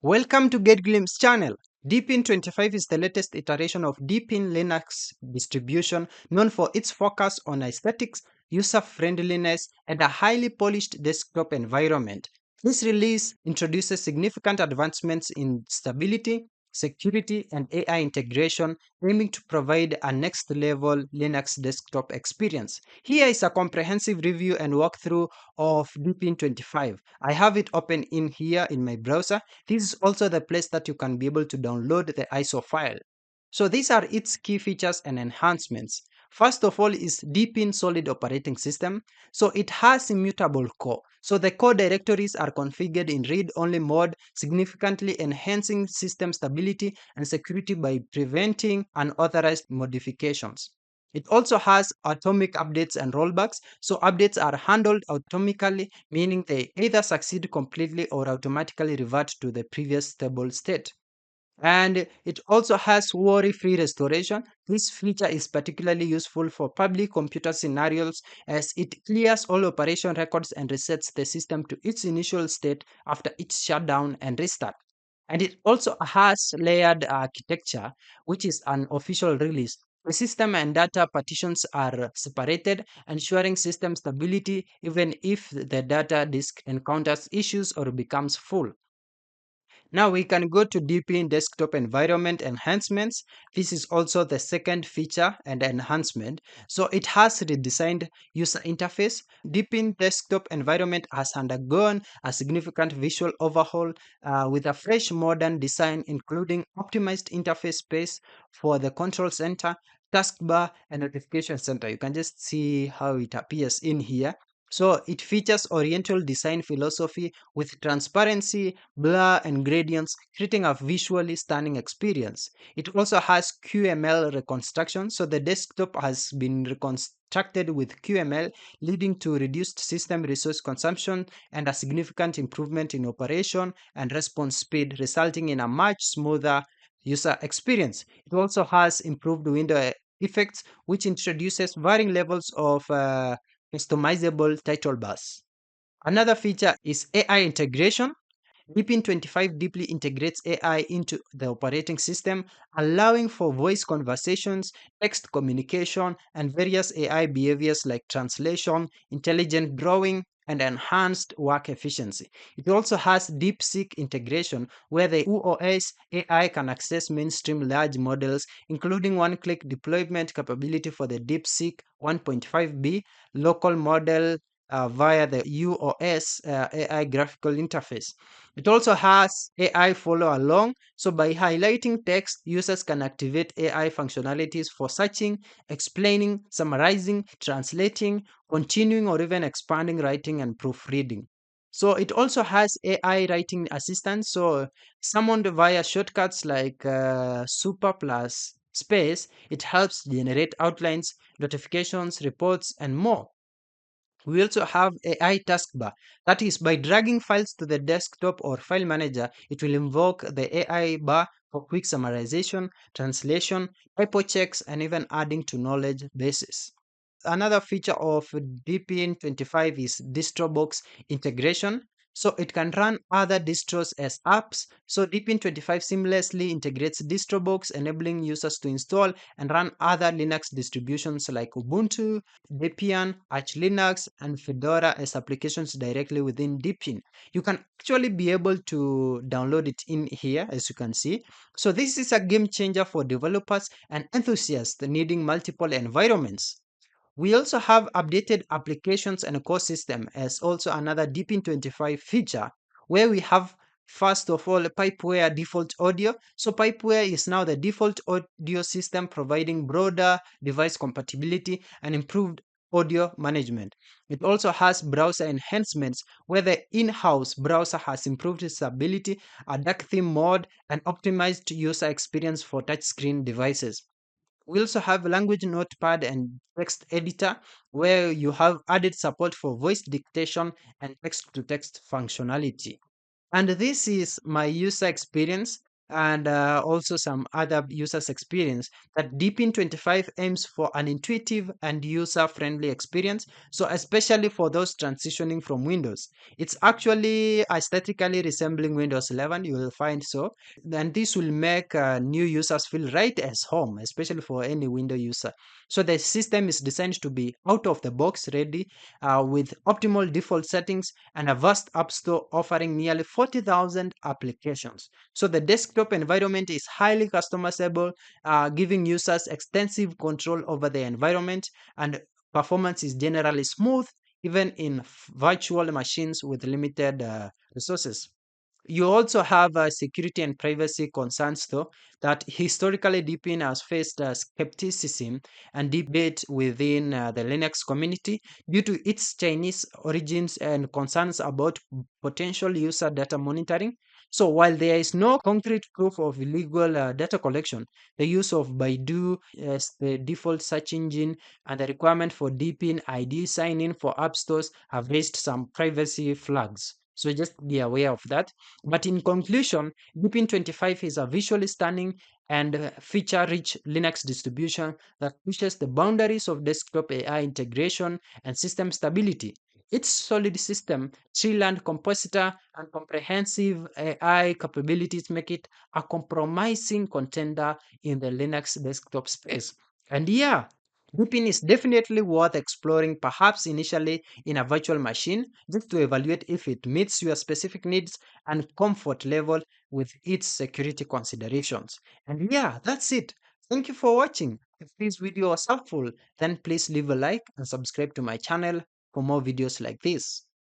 Welcome to Get Glimpse channel. Deepin 25 is the latest iteration of Deepin Linux distribution known for its focus on aesthetics, user-friendliness, and a highly polished desktop environment. This release introduces significant advancements in stability, security, and AI integration, aiming to provide a next-level Linux desktop experience. Here is a comprehensive review and walkthrough of Deepin 25. I have it open in here in my browser. This is also the place that you can be able to download the ISO file. So these are its key features and enhancements. First of all is Deepin Solid Operating System. So it has immutable core. So the core directories are configured in read-only mode, significantly enhancing system stability and security by preventing unauthorized modifications. It also has atomic updates and rollbacks. So updates are handled atomically, meaning they either succeed completely or automatically revert to the previous stable state. And it also has worry-free restoration. This feature is particularly useful for public computer scenarios as it clears all operation records and resets the system to its initial state after its shutdown and restart. And it also has layered architecture, which is an official release. The system and data partitions are separated, ensuring system stability even if the data disk encounters issues or becomes full. Now we can go to Deepin Desktop Environment Enhancements. This is also the second feature and enhancement. So it has redesigned user interface. Deepin Desktop Environment has undergone a significant visual overhaul with a fresh modern design, including optimized interface space for the control center, taskbar, and notification center. You can just see how it appears in here. So it features Oriental design philosophy with transparency, blur, and gradients, creating a visually stunning experience. It also has QML reconstruction, so the desktop has been reconstructed with QML, leading to reduced system resource consumption and a significant improvement in operation and response speed, resulting in a much smoother user experience. It also has improved window effects, which introduces varying levels of customizable title bars. Another feature is AI integration. Deepin 25 deeply integrates AI into the operating system, allowing for voice conversations, text communication, and various AI behaviors like translation, intelligent drawing, and enhanced work efficiency. It also has DeepSeek integration, where the UOS AI can access mainstream large models, including one-click deployment capability for the DeepSeek 1.5b local model via the UOS AI graphical interface. It also has AI follow along. So by highlighting text, users can activate AI functionalities for searching, explaining, summarizing, translating, continuing, or even expanding writing and proofreading. So it also has AI writing assistant. So summoned via shortcuts like super plus space, it helps generate outlines, notifications, reports, and more. We also have AI taskbar. That is, by dragging files to the desktop or file manager, it will invoke the AI bar for quick summarization, translation, typo checks, and even adding to knowledge bases. Another feature of Deepin 25 is DistroBox integration. So it can run other distros as apps. So Deepin 25 seamlessly integrates DistroBox, enabling users to install and run other Linux distributions like Ubuntu, Debian, Arch Linux, and Fedora as applications directly within Deepin. You can actually be able to download it in here, as you can see. So this is a game changer for developers and enthusiasts needing multiple environments. We also have updated applications and ecosystem as also another Deepin 25 feature where we have first of all Pipeware default audio. So Pipeware is now the default audio system providing broader device compatibility and improved audio management. It also has browser enhancements where the in-house browser has improved stability, a dark theme mode, and optimized user experience for touchscreen devices. We also have language notepad and text editor where you have added support for voice dictation and text to text functionality. And this is my user experience. and also some other users experience, that Deepin 25 aims for an intuitive and user friendly experience. So especially for those transitioning from Windows, it's actually aesthetically resembling Windows 11, you will find. So and this will make new users feel right as home, especially for any window user. So the system is designed to be out of the box ready, with optimal default settings and a vast app store offering nearly 40,000 applications. So the desktop environment is highly customizable, giving users extensive control over the environment, and performance is generally smooth even in virtual machines with limited resources. You also have security and privacy concerns, though, that historically Deepin has faced skepticism and debate within the Linux community due to its Chinese origins and concerns about potential user data monitoring. So, while there is no concrete proof of illegal data collection, the use of Baidu as the default search engine and the requirement for Deepin ID sign in for app stores have raised some privacy flags. So, just be aware of that. But in conclusion, Deepin 25 is a visually stunning and feature-rich Linux distribution that pushes the boundaries of desktop AI integration and system stability. Its solid system, tree-land compositor, and comprehensive AI capabilities make it a compromising contender in the Linux desktop space. And yeah, Deepin is definitely worth exploring, perhaps initially in a virtual machine, just to evaluate if it meets your specific needs and comfort level with its security considerations. And yeah, that's it. Thank you for watching. If this video was helpful, then please leave a like and subscribe to my channel for more videos like this.